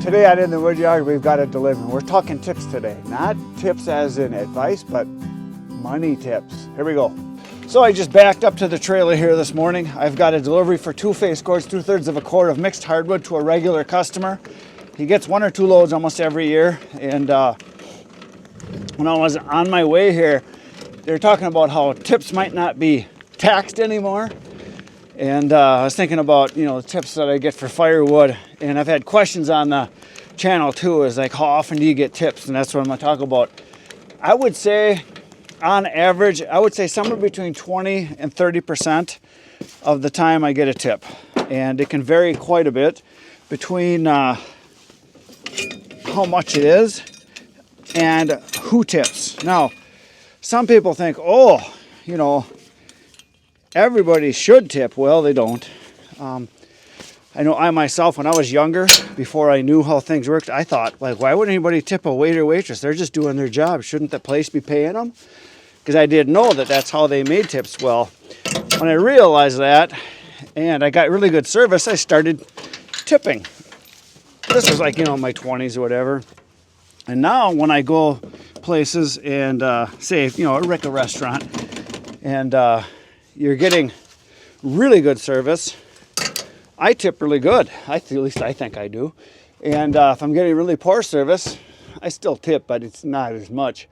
Today on In the Woodyard, we've got a delivery. We're talking tips today. Not tips as in advice, but money tips. Here we go. So I just backed up to the trailer here this morning. I've got a delivery for 2 face cords, 2/3 of a cord of mixed hardwood to a regular customer. He gets 1 or 2 loads almost every year. And when I was on my way here, they were talking about how tips might not be taxed anymore. And I was thinking about, the tips that I get for firewood. And I've had questions on the channel too, is like, how often do you get tips? And that's what I'm going to talk about. I would say, on average, somewhere between 20 and 30% of the time I get a tip. And it can vary quite a bit between how much it is and who tips. Now, some people think, everybody should tip. Well, they don't. I know I myself, when I was younger, before I knew how things worked, I thought, why would anybody tip a waiter or waitress? They're just doing their job. Shouldn't the place be paying them? Because I didn't know that that's how they made tips. Well, when I realized that, and I got really good service, I started tipping. This was like, my 20s or whatever. And now when I go places and say, a restaurant, and you're getting really good service, I tip really good. At least I think I do. And if I'm getting really poor service, I still tip, but it's not as much.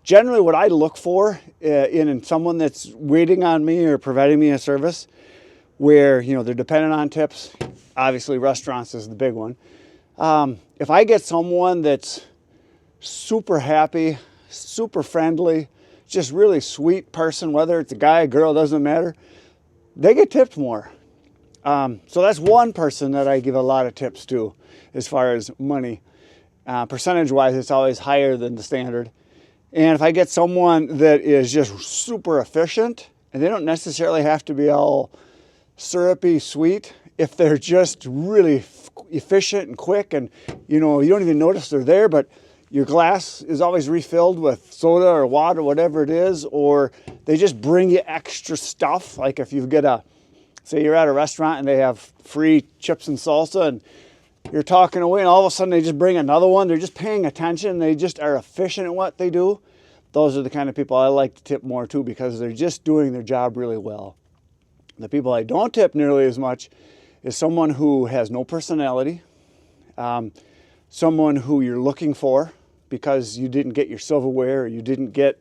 Generally, what I look for in someone that's waiting on me or providing me a service where, they're dependent on tips, obviously restaurants is the big one. If I get someone that's super happy, super friendly, just really sweet person, whether it's a guy, a girl, doesn't matter, they get tipped more. So that's one person that I give a lot of tips to as far as money. Percentage-wise, it's always higher than the standard. And if I get someone that is just super efficient, and they don't necessarily have to be all syrupy sweet, if they're just really efficient and quick and, you don't even notice they're there, but your glass is always refilled with soda or water, whatever it is, or they just bring you extra stuff. Like if you get say you're at a restaurant and they have free chips and salsa and you're talking away and all of a sudden they just bring another one. They're just paying attention. They just are efficient in what they do. Those are the kind of people I like to tip more too, because they're just doing their job really well. The people I don't tip nearly as much is someone who has no personality, someone who you're looking for because you didn't get your silverware, or you didn't get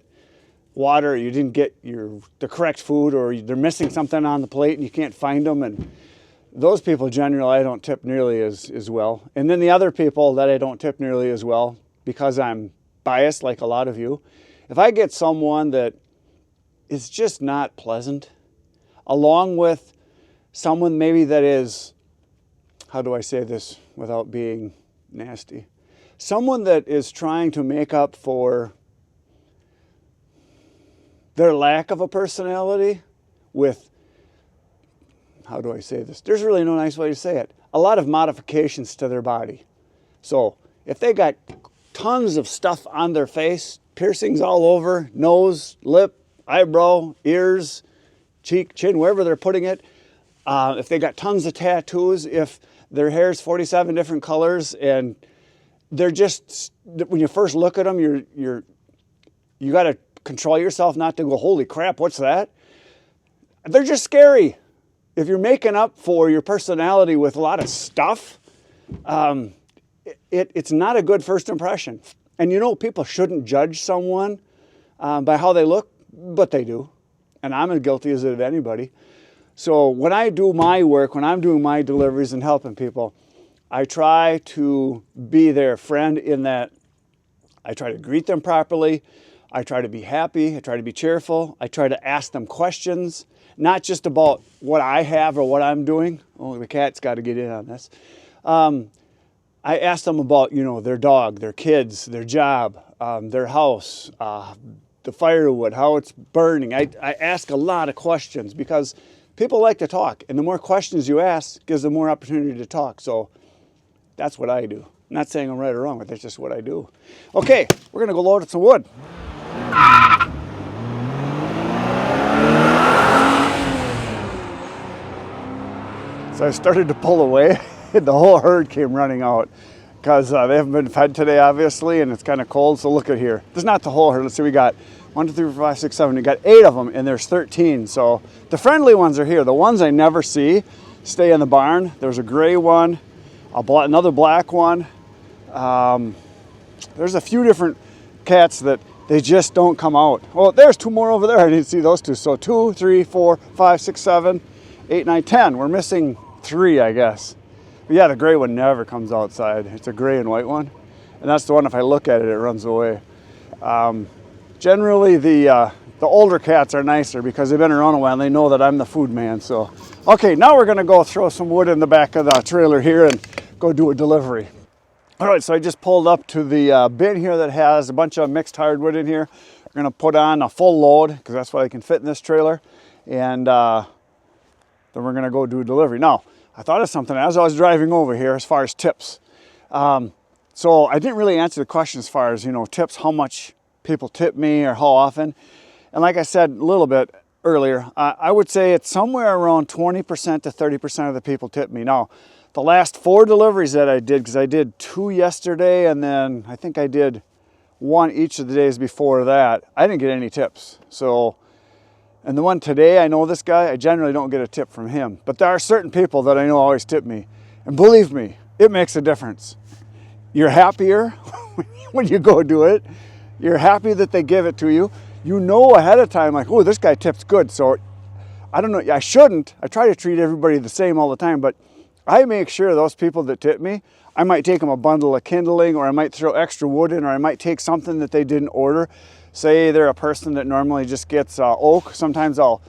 water, or you didn't get the correct food, or they're missing something on the plate and you can't find them. And those people generally I don't tip nearly as well. And then the other people that I don't tip nearly as well, because I'm biased like a lot of you, if I get someone that is just not pleasant, along with someone maybe that is, how do I say this without being nasty? Someone that is trying to make up for their lack of a personality with, how do I say this? There's really no nice way to say it. A lot of modifications to their body. So if they got tons of stuff on their face, piercings all over, nose, lip, eyebrow, ears, cheek, chin, wherever they're putting it, if they got tons of tattoos, if their hair's 47 different colors, and they're just, when you first look at them, you got to control yourself not to go, holy crap, what's that? They're just scary. If you're making up for your personality with a lot of stuff, it's not a good first impression. And people shouldn't judge someone by how they look, but they do. And I'm as guilty as anybody. So when I do my work, when I'm doing my deliveries and helping people, I try to be their friend in that I try to greet them properly. I try to be happy. I try to be cheerful. I try to ask them questions, not just about what I have or what I'm doing. Oh, the cat's got to get in on this. I ask them about, their dog, their kids, their job, their house, the firewood, how it's burning. I ask a lot of questions because people like to talk, and the more questions you ask gives them more opportunity to talk. So that's what I do. I'm not saying I'm right or wrong, but that's just what I do. Okay, we're going to go load up some wood. So I started to pull away, and the whole herd came running out. because they haven't been fed today, obviously, and it's kind of cold. So look at here. This is not the whole herd. Let's see, we got 1, 2, 3, 4, 5, 6, 7. We got 8 of them, and there's 13. So the friendly ones are here. The ones I never see stay in the barn. There's a gray one, another black one. There's a few different cats that they just don't come out. Well, there's 2 more over there. I didn't see those 2. So 2, 3, 4, 5, 6, 7, 8, 9, 10. We're missing 3, I guess. But yeah, the gray one never comes outside. It's a gray and white one. And that's the one, if I look at it, it runs away. Generally, the older cats are nicer because they've been around a while and they know that I'm the food man. So, okay, now we're gonna go throw some wood in the back of the trailer here and go do a delivery. All right, so I just pulled up to the bin here that has a bunch of mixed hardwood in here. We're gonna put on a full load because that's what I can fit in this trailer. And then we're gonna go do a delivery. Now, I thought of something as I was driving over here as far as tips. So I didn't really answer the question as far as, you know, tips, how much people tip me or how often. And like I said a little bit earlier, I would say it's somewhere around 20% to 30% of the people tip me. Now, the last 4 deliveries that I did, because I did 2 yesterday and then I think I did 1 each of the days before that, I didn't get any tips. So, and the one today, I know this guy, I generally don't get a tip from him. But there are certain people that I know always tip me. And believe me, it makes a difference. You're happier when you go do it. You're happy that they give it to you. You know ahead of time, like, oh, this guy tips good. So I don't know, I shouldn't. I try to treat everybody the same all the time, but I make sure those people that tip me, I might take them a bundle of kindling, or I might throw extra wood in, or I might take something that they didn't order. Say they're a person that normally just gets oak. Sometimes I'll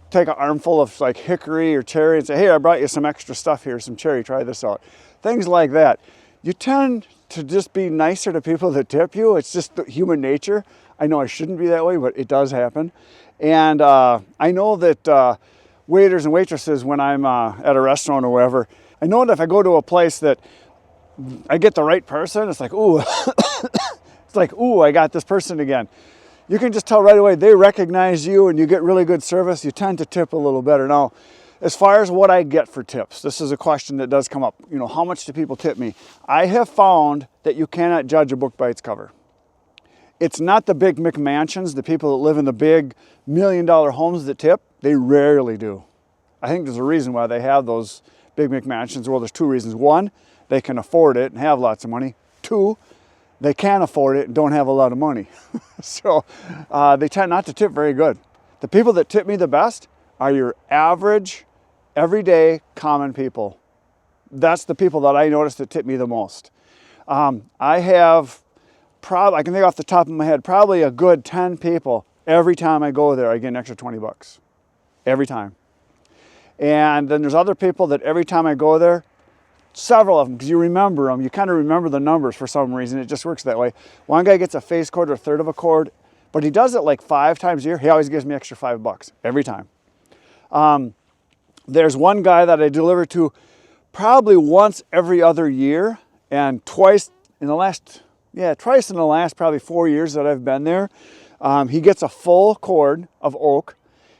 take an armful of like hickory or cherry and say, hey, I brought you some extra stuff here, some cherry, try this out. Things like that. You tend to just be nicer to people that tip you. It's just human nature. I know I shouldn't be that way, but it does happen. And I know that waiters and waitresses, when I'm at a restaurant or wherever, I know that if I go to a place that I get the right person, it's like, ooh, it's like, ooh, I got this person again. You can just tell right away, they recognize you and you get really good service, you tend to tip a little better. Now, as far as what I get for tips, this is a question that does come up. You know, how much do people tip me? I have found that you cannot judge a book by its cover. It's not the big McMansions, the people that live in the big $1 million homes that tip. They rarely do. I think there's a reason why they have those big McMansions. Well, there's 2 reasons. 1, they can afford it and have lots of money. 2, they can't afford it and don't have a lot of money. So they tend not to tip very good. The people that tip me the best are your average, everyday, common people. That's the people that I notice that tip me the most. I have I can think off the top of my head, probably a good 10 people. Every time I go there, I get an extra 20 bucks. Every time. And then there's other people that every time I go there, several of them, because you remember them, you kind of remember the numbers for some reason. It just works that way. One guy gets a face cord or a third of a cord, but he does it like 5 times a year. He always gives me extra $5 every time. There's one guy that I deliver to probably once every other year, and twice in the last probably 4 years that I've been there. He gets a full cord of oak.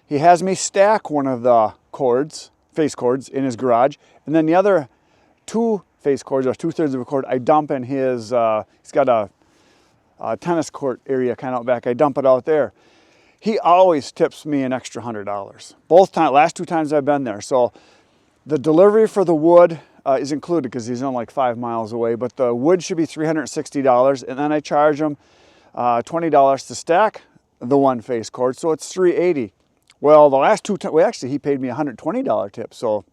He has me stack one of the cords, face cords, in his garage, and then the other 2 face cords, or 2/3 of a cord, I dump in his, he's got a tennis court area kind of out back. I dump it out there. He always tips me an extra $100. Last 2 times I've been there. So the delivery for the wood is included because he's only like 5 miles away, but the wood should be $360, and then I charge him $20 to stack the 1 face cord, so it's $380. Well, the last 2 times, well, actually, he paid me a $120 tip, so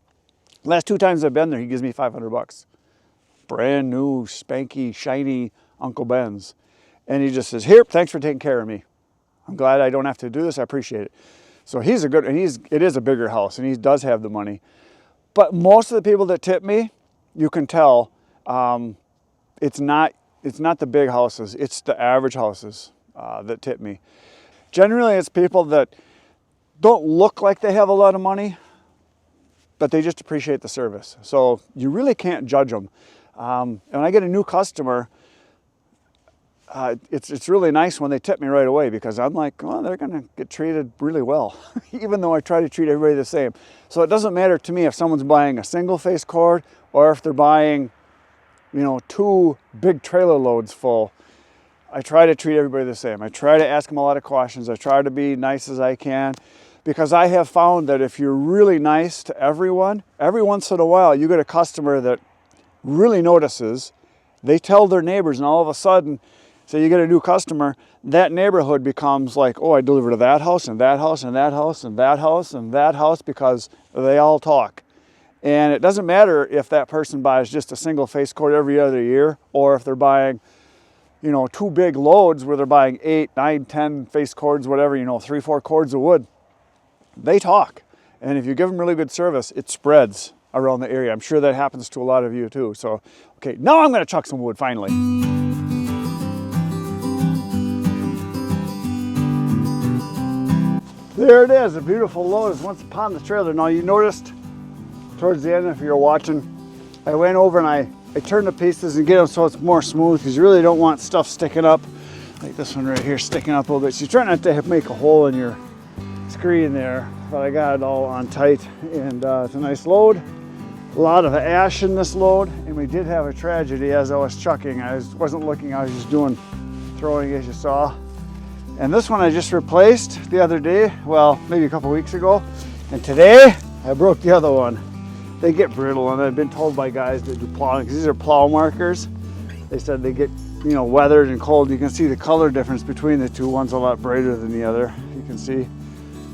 last 2 times I've been there, he gives me $500. Brand new, spanky, shiny Uncle Ben's. And he just says, here, thanks for taking care of me. I'm glad I don't have to do this. I appreciate it. So he's a good, and it is a bigger house, and he does have the money. But most of the people that tip me, you can tell, it's not the big houses. It's the average houses that tip me. Generally, it's people that don't look like they have a lot of money, but they just appreciate the service. So you really can't judge them. And when I get a new customer, it's really nice when they tip me right away, because I'm like, oh, they're gonna get treated really well, even though I try to treat everybody the same. So it doesn't matter to me if someone's buying a single face cord or if they're buying you know, 2 big trailer loads full, I try to treat everybody the same. I try to ask them a lot of questions. I try to be nice as I can, because I have found that if you're really nice to everyone, every once in a while you get a customer that really notices. They tell their neighbors, and all of a sudden, say you get a new customer, that neighborhood becomes like, oh, I deliver to that house and that house and that house and that house and that house, because they all talk. And it doesn't matter if that person buys just a single face cord every other year, or if they're buying, you know, 2 big loads where they're buying 8, 9, 10 face cords, whatever, you know, 3, 4 cords of wood. They talk. And if you give them really good service, it spreads around the area. I'm sure that happens to a lot of you too. So, okay, now I'm going to chuck some wood finally. There it is, a beautiful load is once upon the trailer. Now you noticed towards the end, if you're watching, I went over and I turned the pieces and get them so it's more smooth, because you really don't want stuff sticking up, like this one right here sticking up a little bit. So you try not to make a hole in your screen there, but I got it all on tight, and it's a nice load. A lot of ash in this load, and we did have a tragedy as I was chucking. I wasn't looking, I was just throwing, as you saw. And this one I just replaced the other day, well, maybe a couple weeks ago. And today I broke the other one. They get brittle, and I've been told by guys that do plowing, because these are plow markers. They said they get, you know, weathered and cold. You can see the color difference between the two. One's a lot brighter than the other, you can see.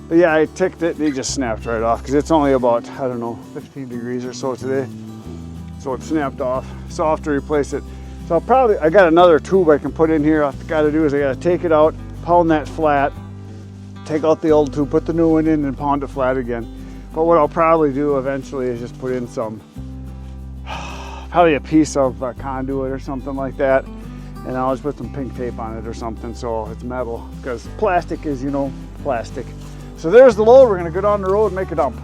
But yeah, I ticked it, they just snapped right off, because it's only about, I don't know, 15 degrees or so today. So it snapped off, so I'll have to replace it. So I got another tube I can put in here. All I gotta do is I gotta take it out, pound that flat, take out the old tube, put the new one in, and pound it flat again. But what I'll probably do eventually is just put in some, probably a piece of conduit or something like that, and I'll just put some pink tape on it or something so it's metal, because plastic is, you know, plastic. So there's the load. We're gonna go down the road and make a dump.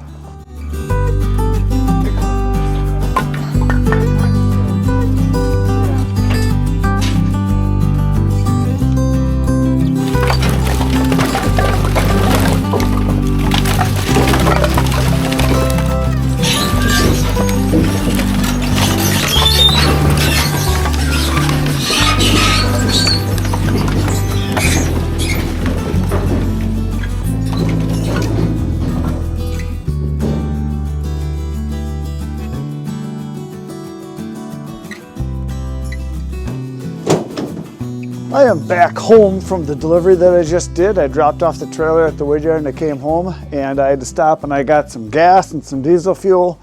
I am back home from the delivery that I just did. I dropped off the trailer at the wood yard and I came home, and I had to stop and I got some gas and some diesel fuel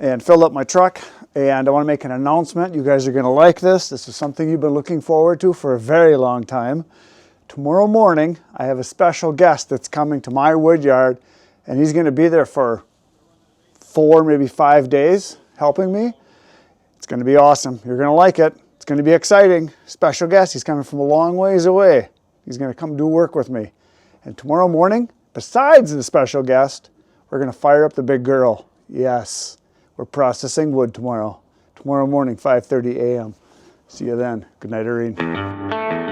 and filled up my truck. And I want to make an announcement. You guys are going to like this. This is something you've been looking forward to for a very long time. Tomorrow morning, I have a special guest that's coming to my wood yard, and he's going to be there for 4, maybe 5 days helping me. It's going to be awesome. You're going to like it. It's going to be exciting. Special guest. He's coming from a long ways away. He's going to come do work with me. And tomorrow morning, besides the special guest, we're going to fire up the big girl. Yes, we're processing wood tomorrow. Tomorrow morning, 5:30 a.m. See you then. Good night, Irene.